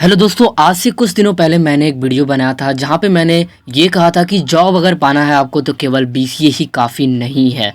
Hello दोस्तों, आज से कुछ दिनों पहले मैंने एक वीडियो बनाया था जहाँ पे मैंने ये कहा था कि जॉब अगर पाना है आपको तो केवल बीसीए ही काफ़ी नहीं है।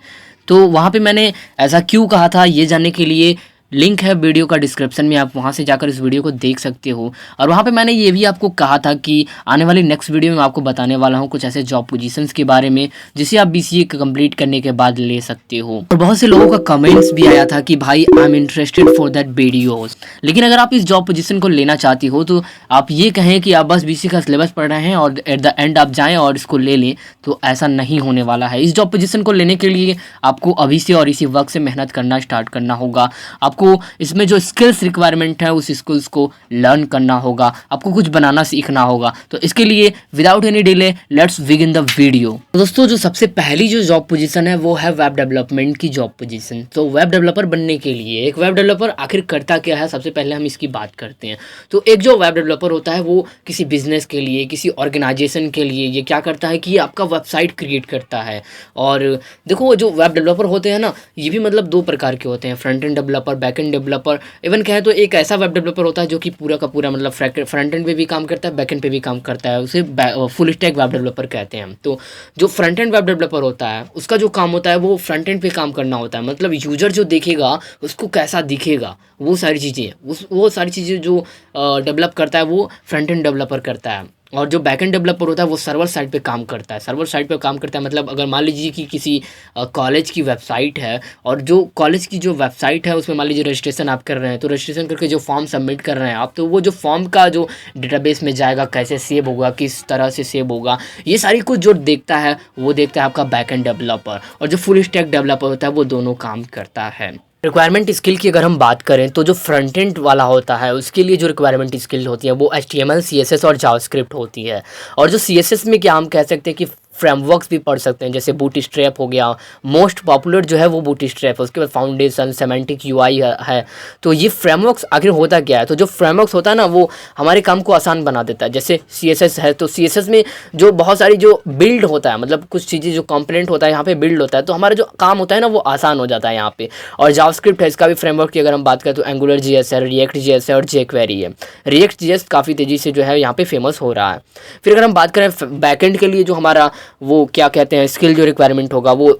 तो वहाँ पे मैंने ऐसा क्यों कहा था ये जानने के लिए लिंक है वीडियो का डिस्क्रिप्शन में, आप वहाँ से जाकर इस वीडियो को देख सकते हो। और वहाँ पे मैंने ये भी आपको कहा था कि आने वाली नेक्स्ट वीडियो में आपको बताने वाला हूँ कुछ ऐसे जॉब पोजीशंस के बारे में जिसे आप बीसीए कंप्लीट करने के बाद ले सकते हो। और बहुत से लोगों का कमेंट्स भी आया था कि भाई I am interested for that videos. लेकिन अगर आप इस जॉब पोजीशन को लेना चाहती हो तो आप ये कहें कि आप बस बीसीए का सिलेबस पढ़ रहे हैं और एट द एंड आप जाएं और इसको ले लें, तो ऐसा नहीं होने वाला है। इस जॉब पोजीशन को लेने के लिए आपको अभी से और इसी वक्त से मेहनत करना स्टार्ट करना होगा। आपको इसमें जो स्किल्स रिक्वायरमेंट है उस स्किल्स को लर्न करना होगा, आपको कुछ बनाना सीखना होगा। तो इसके लिए without any delay let's begin the video. दोस्तों, जो सबसे पहली जो जॉब पोजीशन है वो है वेब डेवलपमेंट की जॉब पोजीशन। तो वेब डेवलपर बनने के लिए एक वेब डेवलपर आखिर करता क्या है, सबसे पहले हम इसकी बात करते हैं। तो एक जो वेब डेवलपर होता है वो किसी बिजनेस के लिए, किसी ऑर्गेनाइजेशन के लिए ये क्या करता है कि ये आपका वेबसाइट क्रिएट करता है। और देखो, जो वेब डेवलपर होते हैं ना, ये भी मतलब दो प्रकार के होते हैं, front end developer, back end developer. Even कहें तो एक ऐसा वेब डेवलपर होता है जो कि पूरा का पूरा मतलब फ्रंट एंड पे भी काम करता है, बैक एंड पे भी काम करता है, उसे फुल स्टैक वेब डेवलपर कहते हैं हम। तो जो फ्रंट एंड वेब डेवलपर होता है उसका जो काम होता है वो फ्रंट एंड पे काम करना होता है, मतलब यूजर जो देखेगा उसको कैसा दिखेगा वो सारी चीज़ें, वो सारी चीज़ें जो डेवलप करता है वो फ्रंट एंड डेवलपर करता है। और जो बैक एंड डेवलपर होता है वो सर्वर साइड पे काम करता है। सर्वर साइड पे काम करता है मतलब अगर मान लीजिए कि किसी कॉलेज की वेबसाइट है और जो कॉलेज की जो वेबसाइट है उसमें मान लीजिए रजिस्ट्रेशन आप कर रहे हैं, तो रजिस्ट्रेशन करके जो फॉर्म सबमिट कर रहे हैं आप, तो वो जो फॉर्म का जो डेटाबेस में जाएगा, कैसे सेव होगा, किस तरह से सेव होगा, ये सारी कुछ जो देखता है वो देखता है आपका बैक एंड डेवलपर। और जो फुल स्टैक डेवलपर होता है वो दोनों काम करता है। रिक्वायरमेंट स्किल की अगर हम बात करें तो जो फ्रंट एंड वाला होता है उसके लिए जो रिक्वायरमेंट स्किल होती है वो HTML, CSS और जावास्क्रिप्ट होती है। और जो CSS में क्या हम कह सकते हैं कि फ्रेमवर्क्स भी पढ़ सकते हैं, जैसे बूटस्ट्रैप हो गया, मोस्ट पॉपुलर जो है वो बूटस्ट्रैप है। उसके बाद फाउंडेशन, सेमेंटिक UI है। तो ये फ्रेमवर्क्स आखिर होता क्या है, तो जो फ्रेमवर्क्स होता है ना वो हमारे काम को आसान बना देता है। जैसे CSS है तो CSS में जो बहुत सारी जो बिल्ड होता है, मतलब कुछ चीज़ें जो कंपोनेंट होता है यहाँ पे बिल्ड होता है, तो हमारा जो काम होता है ना वो आसान हो जाता है यहाँ पे। और जावास्क्रिप्ट है, इसका भी फ्रेमवर्क की अगर हम बात करें तो एंगुलर JS है, रिएक्ट JS है और jQuery है। रिएक्ट JS काफ़ी तेज़ी से जो है यहाँ पे फेमस हो रहा है। फिर अगर हम बात करें बैकएंड के लिए जो हमारा वो क्या कहते हैं स्किल जो रिक्वायरमेंट होगा, वो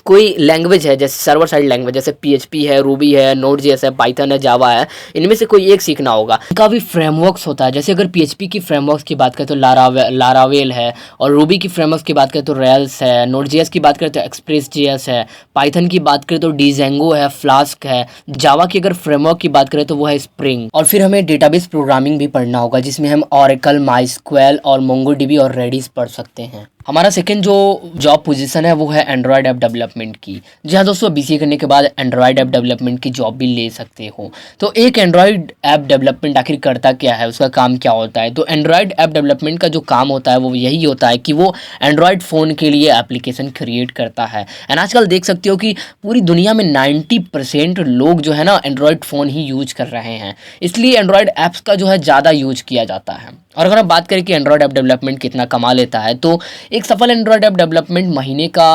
कोई लैंग्वेज है जैसे सर्वर साइड लैंग्वेज, जैसे PHP है, रूबी है, Node.js है, पाइथन है, जावा है, इनमें से कोई एक सीखना होगा। इनका भी फ्रेमवर्क्स होता है, जैसे अगर PHP की फ्रेमवर्क्स की बात करें तो लारावेल है, और रूबी की फ्रेमवर्क्स की बात करें तो रेल्स है, Node.js की बात करें तो एक्सप्रेस.js है, पाइथन की बात करें तो डिजेंगो है, फ्लास्क है, जावा की अगर फ्रेमवर्क की बात करें तो वो है स्प्रिंग। और फिर हमें डेटाबेस प्रोग्रामिंग भी पढ़ना होगा जिसमें हम ऑरेकल, माइस्क्वेल और मोंगोडीबी और रेडिस पढ़ सकते हैं। हमारा सेकंड जो जॉब पोजीशन है वो है एंड्रॉयड ऐप डेवलपमेंट की। जी हाँ दोस्तों, BCA करने के बाद एंड्रॉयड ऐप डेवलपमेंट की जॉब भी ले सकते हो। तो एक एंड्रॉयड ऐप डेवलपमेंट आखिर करता क्या है, उसका काम क्या होता है? तो एंड्रॉयड ऐप डेवलपमेंट का जो काम होता है वो यही होता है कि वो एंड्रॉयड फ़ोन के लिए एप्लीकेशन क्रिएट करता है। एंड आजकल देख सकते हो कि पूरी दुनिया में 90% लोग जो है ना एंड्रॉयड फ़ोन ही यूज कर रहे हैं, इसलिए एंड्रॉयड ऐप्स का जो है ज़्यादा यूज किया जाता है। और अगर हम बात करें कि एंड्रॉयड ऐप डेवलपमेंट कितना कमा लेता है, तो एक सफल एंड्रॉयड ऐप डेवलपमेंट महीने का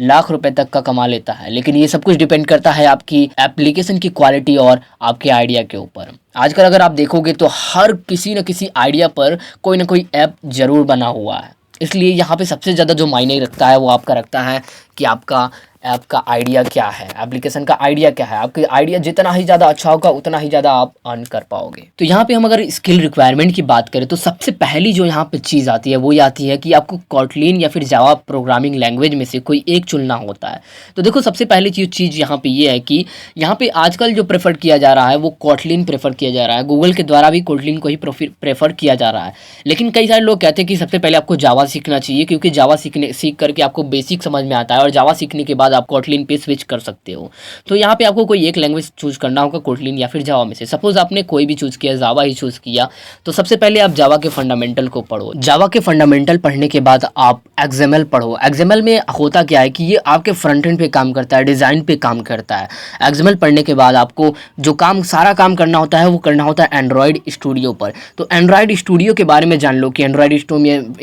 ₹1,00,000 तक का कमा लेता है। लेकिन ये सब कुछ डिपेंड करता है आपकी एप्लीकेशन की क्वालिटी और आपके आइडिया के ऊपर। आजकल अगर आप देखोगे तो हर किसी न किसी आइडिया पर कोई ना कोई ऐप ज़रूर बना हुआ है, इसलिए यहाँ पे सबसे ज़्यादा जो मायने रखता है वो आपका रखता है कि आपका ऐप का आइडिया क्या है, एप्लीकेशन का आइडिया क्या है। आपका आइडिया जितना ही ज़्यादा अच्छा होगा उतना ही ज़्यादा आप अर्न कर पाओगे। तो यहाँ पे हम अगर स्किल रिक्वायरमेंट की बात करें तो सबसे पहली जो यहाँ पे चीज़ आती है वो ये आती है कि आपको कॉटलिन या फिर जावा प्रोग्रामिंग लैंग्वेज में से कोई एक चुनना होता है। तो देखो, सबसे पहली चीज़ यहाँ पे ये है कि यहाँ पे आजकल जो प्रेफर किया जा रहा है वो कॉटलिन प्रेफर किया जा रहा है। गूगल के द्वारा भी कॉटलिन को ही प्रेफर किया जा रहा है। लेकिन कई सारे लोग कहते हैं कि सबसे पहले आपको जावा सीखना चाहिए, क्योंकि जावा सीख करके आपको बेसिक समझ में आता है और जावा सीखने के बाद आप कॉटलिन पे स्विच कर सकते हो। तो यहाँ पे आपको कोई एक लैंग्वेज चूज करना होगा, कॉटलिन या फिर जावा में से। सपोज आपने कोई भी चूज किया, जावा ही चूज किया, तो सबसे पहले आप जावा के फंडामेंटल को पढ़ो। जावा के फंडामेंटल पढ़ने के बाद आप XML पढ़ो। XML में होता क्या है कि ये आपके फ्रंट एंड पे काम करता है, डिज़ाइन पे काम करता है। XML पढ़ने के बाद आपको जो सारा काम करना होता है वो करना होता है एंड्रॉयड स्टूडियो पर। तो एंड्रॉयड स्टूडियो के बारे में जान लो कि एंड्रॉयड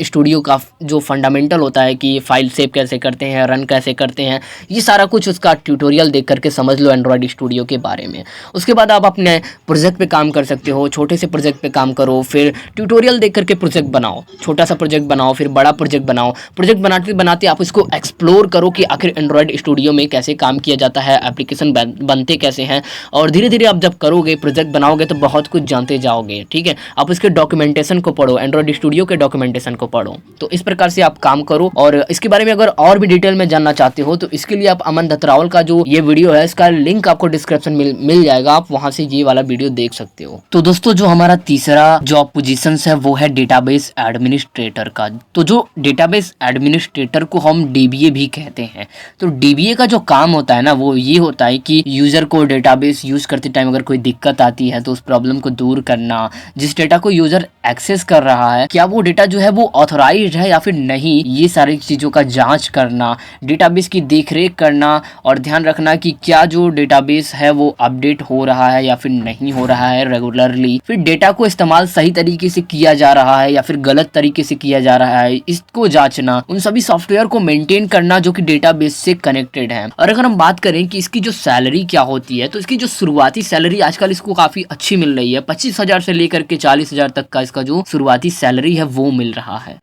स्टूडियो का जो फंडामेंटल होता है कि फाइल सेव कैसे करते हैं, रन कैसे करते हैं, ये सारा कुछ उसका ट्यूटोरियल देख करके समझ लो एंड्रॉयड स्टूडियो के बारे में। उसके बाद आप अपने प्रोजेक्ट पे काम कर सकते हो, छोटे से प्रोजेक्ट पे काम करो, फिर ट्यूटोरियल देख करके प्रोजेक्ट बनाओ, छोटा सा प्रोजेक्ट बनाओ, फिर बड़ा प्रोजेक्ट बनाओ। प्रोजेक्ट बनाते बनाते आप इसको एक्सप्लोर करो कि आखिर एंड्रॉयड स्टूडियो में कैसे काम किया जाता है, एप्लीकेशन बनते कैसे हैं, और धीरे धीरे आप जब करोगे, प्रोजेक्ट बनाओगे तो बहुत कुछ जानते जाओगे। ठीक है, आप इसके डॉक्यूमेंटेशन को पढ़ो, एंड्रॉयड स्टूडियो के डॉक्यूमेंटेशन को पढ़ो। तो इस प्रकार से आप काम करो। और इसके बारे में अगर और भी डिटेल में जानना चाहते हो तो इसके लिए आप अमन दत्तरावल का जो ये वीडियो है इसका लिंक आपको डिस्क्रिप्शन में मिल जाएगा, आप वहां से ये वाला वीडियो देख सकते हो। तो दोस्तों जो हमारा तीसरा जॉब पोजीशन है वो है डेटाबेस एडमिनिस्ट्रेटर का। तो जो डेटाबेस एडमिनिस्ट्रेटर को हम डीबीए भी कहते हैं। तो डीबीए का जो काम होता है ना वो ये होता है कि यूजर को डेटाबेस यूज करते टाइम अगर कोई दिक्कत आती है तो उस प्रॉब्लम को दूर करना, जिस डेटा को यूजर एक्सेस कर रहा है क्या वो डेटा जो है वो ऑथराइज्ड है या फिर नहीं, ये सारी चीज़ों का जांच करना, डेटाबेस की देखरेख करना और ध्यान रखना कि क्या जो डेटाबेस है वो अपडेट हो रहा है या फिर नहीं हो रहा है रेगुलरली, फिर डेटा को इस्तेमाल सही तरीके से किया जा रहा है या फिर गलत तरीके से किया जा रहा है, इसको जांचना, उन सभी सॉफ्टवेयर को मेंटेन करना जो कि डेटाबेस से कनेक्टेड है। और अगर हम बात करें कि इसकी जो सैलरी क्या होती है तो इसकी जो शुरुआती सैलरी आजकल इसको काफ़ी अच्छी मिल रही है, 25,000 से लेकर के 40,000 तक का इसका जो शुरुआती सैलरी है वो मिल रहा है।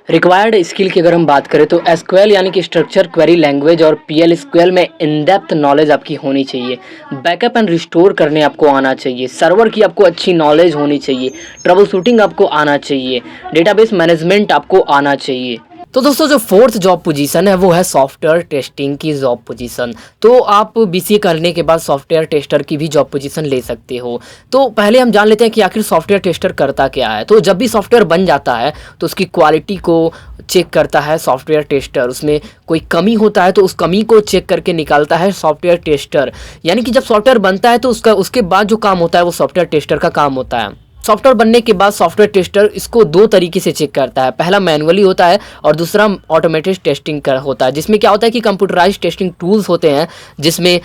रिक्वायर्ड स्किल की अगर हम बात करें तो एसक्यूएल यानी कि स्ट्रक्चर क्वेरी लैंग्वेज और पीएल एसक्यूएल में इन डेप्थ नॉलेज आपकी होनी चाहिए, बैकअप एंड रिस्टोर करने आपको आना चाहिए, सर्वर की आपको अच्छी नॉलेज होनी चाहिए, ट्रबल शूटिंग आपको आना चाहिए, डेटाबेस मैनेजमेंट आपको आना चाहिए। तो दोस्तों जो फोर्थ जॉब पोजीशन है वो है सॉफ्टवेयर टेस्टिंग की जॉब पोजीशन। तो आप बीसीए करने के बाद सॉफ्टवेयर टेस्टर की भी जॉब पोजीशन ले सकते हो। तो पहले हम जान लेते हैं कि आखिर सॉफ्टवेयर टेस्टर करता क्या है। तो जब भी सॉफ्टवेयर बन जाता है तो उसकी क्वालिटी को चेक करता है सॉफ्टवेयर टेस्टर, उसमें कोई कमी होता है तो उस कमी को चेक करके निकालता है सॉफ्टवेयर टेस्टर। यानी कि जब सॉफ्टवेयर बनता है तो उसके बाद जो काम होता है वो सॉफ्टवेयर टेस्टर का काम होता है। सॉफ्टवेयर बनने के बाद सॉफ्टवेयर टेस्टर इसको दो तरीके से चेक करता है, पहला मैनुअली होता है और दूसरा ऑटोमेटेड टेस्टिंग होता है, जिसमें क्या होता है कि कंप्यूटराइज टेस्टिंग टूल्स होते हैं जिसमें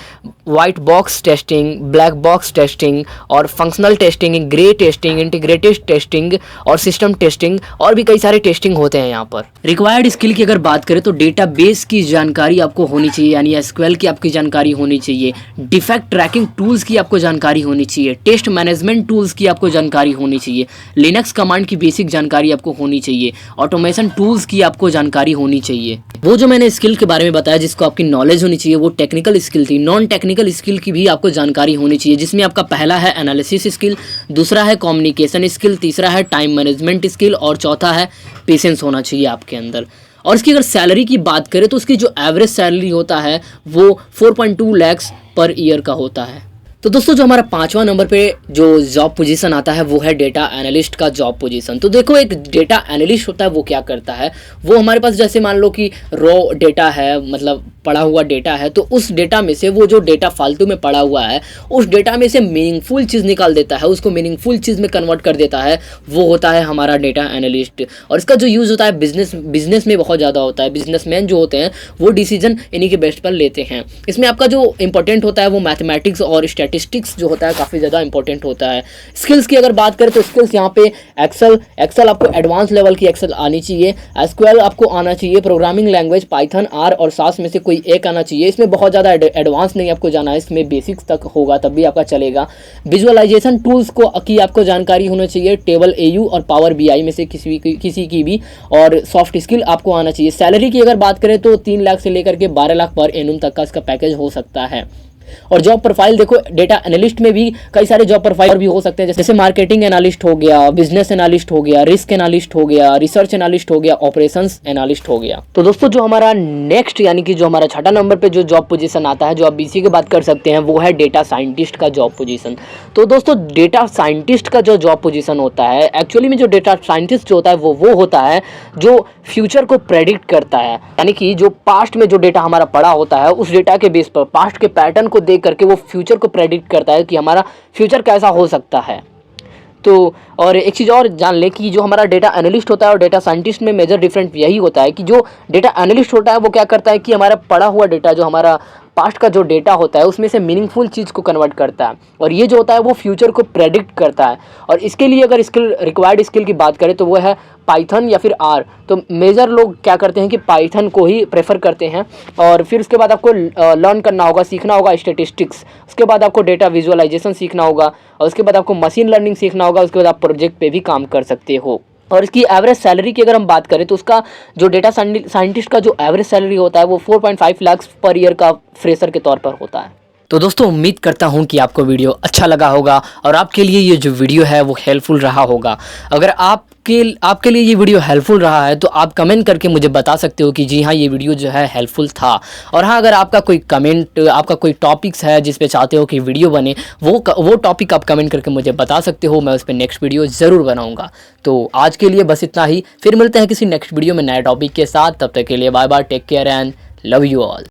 white box testing, black box testing और functional testing, grey testing, integrated testing और सिस्टम टेस्टिंग और भी कई सारे टेस्टिंग होते हैं यहाँ पर। रिक्वायर्ड स्किल की अगर बात करें तो डेटाबेस की जानकारी आपको होनी चाहिए, यानी एसक्यूएल की आपकी जानकारी होनी चाहिए, डिफेक्ट ट्रैकिंग टूल्स की आपको जानकारी होनी चाहिए, टेस्ट मैनेजमेंट टूल्स की आपको जानकारी होनी चाहिए, लिनक्स कमांड की बेसिक जानकारी आपको होनी चाहिए, ऑटोमेशन टूल्स की आपको जानकारी होनी चाहिए। वो जो मैंने स्किल के बारे में बताया जिसको आपकी नॉलेज होनी चाहिए वो टेक्निकल स्किल थी। नॉन टेक्निकल स्किल की भी आपको जानकारी होनी चाहिए, जिसमें आपका पहला है एनालिसिस स्किल, दूसरा है कम्युनिकेशन स्किल, तीसरा है टाइम मैनेजमेंट स्किल और चौथा है पेशेंस होना चाहिए आपके अंदर। और इसकी अगर सैलरी की बात करें तो उसकी जो एवरेज सैलरी होता है वो 4.2 लाख पर ईयर का होता है। तो दोस्तों जो हमारा 5वां नंबर पे जो जॉब पोजीशन आता है वो है डेटा एनालिस्ट का जॉब पोजीशन। तो देखो एक डेटा एनालिस्ट होता है वो क्या करता है, वो हमारे पास जैसे मान लो कि रॉ डेटा है, मतलब पड़ा हुआ डेटा है, तो उस डेटा में से वो जो डेटा फालतू में पड़ा हुआ है उस डेटा में से मीनिंगफुल चीज़ निकाल देता है, उसको मीनिंगफुल चीज़ में कन्वर्ट कर देता है, वो होता है हमारा डेटा एनालिस्ट। और इसका जो यूज़ होता है बिजनेस में बहुत ज़्यादा होता है। बिजनेसमैन जो होते हैं वो डिसीजन इन्हीं के बेस्ट पर लेते हैं। इसमें आपका जो इंपॉर्टेंट होता है वो मैथमेटिक्स और स्टैटिस्टिक्स जो होता है काफ़ी ज़्यादा इंपॉर्टेंट होता है। स्किल्स की अगर बात करें तो स्किल्स यहाँ पे एक्सेल आपको एडवांस लेवल की एक्सेल आनी चाहिए, एसक्यूएल आपको आना चाहिए, प्रोग्रामिंग लैंग्वेज पाइथन, आर और सास में से कोई एक आना चाहिए। इसमें बहुत ज़्यादा एडवांस नहीं आपको जाना है, इसमें बेसिक्स तक होगा तब भी आपका चलेगा। विजुअलाइजेशन टूल्स की आपको जानकारी होनी चाहिए, टेबल एयू और पावर बीआई में से किसी की भी, और सॉफ्ट स्किल आपको आना चाहिए। सैलरी की अगर बात करें तो 3 लाख से लेकर के 12 लाख पर एनुम तक का इसका पैकेज हो सकता है। और जॉब प्रोफाइल देखो, डेटा एनालिस्ट में भी कई सारे जॉब प्रोफाइल भी हो सकते हैं, जैसे मार्केटिंग एनालिस्ट हो गया, बिजनेस एनालिस्ट हो गया, रिस्क एनालिस्ट हो गया, रिसर्च एनालिस्ट हो गया, ऑपरेशंस एनालिस्ट हो गया। तो दोस्तों जो हमारा नेक्स्ट यानी कि जो हमारा 6वां नंबर पे जो जॉब पोजीशन आता है, जो आप बीसी की बात कर सकते हैं, वो है डेटा साइंटिस्ट का जॉब पोजीशन। तो दोस्तों डेटा साइंटिस्ट का जो जॉब पोजीशन होता है, एक्चुअली में जो डेटा साइंटिस्ट जो होता है वो होता है जो फ्यूचर को प्रेडिक्ट करता है, यानी कि जो पास्ट में जो डेटा हमारा पड़ा होता है उस डेटा के बेस पर पास्ट के पैटर्न को देख करके वो फ्यूचर को प्रेडिक्ट करता है कि हमारा फ्यूचर कैसा हो सकता है। तो और एक चीज़ और जान लें कि जो हमारा डेटा एनालिस्ट होता है और डेटा साइंटिस्ट में मेजर डिफरेंस यही होता है कि जो डेटा एनालिस्ट होता है वो क्या करता है कि हमारा पड़ा हुआ डेटा जो हमारा पास्ट का जो डेटा होता है उसमें से मीनिंगफुल चीज़ को कन्वर्ट करता है, और ये जो होता है वो फ्यूचर को प्रेडिक्ट करता है। और इसके लिए अगर रिक्वायर्ड स्किल की बात करें तो वो है पाइथन या फिर आर। तो मेजर लोग क्या करते हैं कि पाइथन को ही प्रेफर करते हैं। और फिर उसके बाद आपको लर्न करना होगा, सीखना होगा स्टैटिस्टिक्स, उसके बाद आपको डेटा विजुअलाइजेशन सीखना होगा, और उसके बाद आपको मशीन लर्निंग सीखना होगा। उसके बाद आप प्रोजेक्ट पे भी काम कर सकते हो। और इसकी एवरेज सैलरी की अगर हम बात करें तो उसका जो डेटा साइंटिस्ट का जो एवरेज सैलरी होता है वो 4.5 लाख पर ईयर का फ्रेशर के तौर पर होता है। तो दोस्तों उम्मीद करता हूं कि आपको वीडियो अच्छा लगा होगा और आपके लिए ये जो वीडियो है वो हेल्पफुल रहा होगा। अगर आपके लिए ये वीडियो हेल्पफुल रहा है तो आप कमेंट करके मुझे बता सकते हो कि जी हाँ ये वीडियो जो है हेल्पफुल था। और हाँ, अगर आपका कोई कमेंट, आपका कोई टॉपिक्स है जिस पे चाहते हो कि वीडियो बने, वो टॉपिक आप कमेंट करके मुझे बता सकते हो। मैं उस पर नेक्स्ट वीडियो ज़रूर बनाऊँगा। तो आज के लिए बस इतना ही, फिर मिलते हैं किसी नेक्स्ट वीडियो में नए टॉपिक के साथ। तब तक के लिए bye bye, take care and love you all.